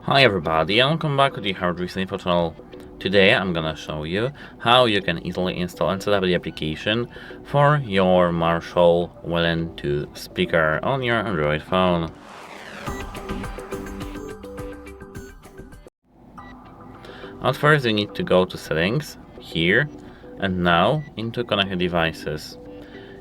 Hi everybody, and welcome back to the Hard Reason Info channel. Today I'm gonna show you how you can easily install and set up the application for your Marshall Willen II speaker on your Android phone. At first you need to go to Settings, here, and now into Connected Devices.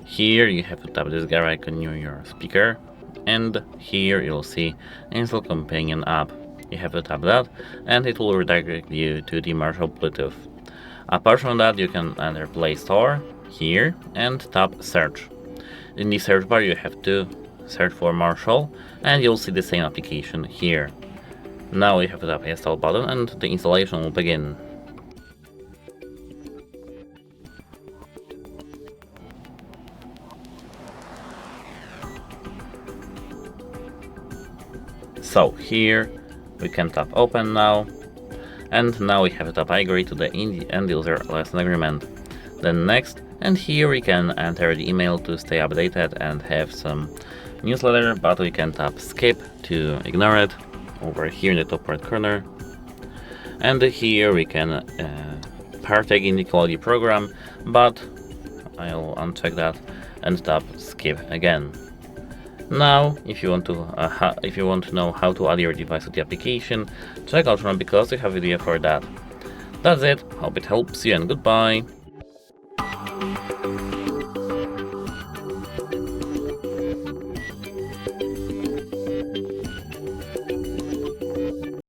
Here you have to tap this gear icon near your speaker, and here you'll see Install Companion app. You have to tap that, and it will redirect you to the Marshall Bluetooth. Apart from that, you can enter Play Store here and tap Search. In the search bar, you have to search for Marshall, and you'll see the same application here. Now you have to tap Install button, and the installation will begin. So here we can tap Open now, and now we have to tap I agree to the end user license agreement. Then next, and here we can enter the email to stay updated and have some newsletter, but we can tap Skip to ignore it over here in the top right corner. And here we can partake in the quality program, but I'll uncheck that and tap Skip again. Now, if you want to know how to add your device to the application, check out one because we have a video for that. That's it, hope it helps you and goodbye.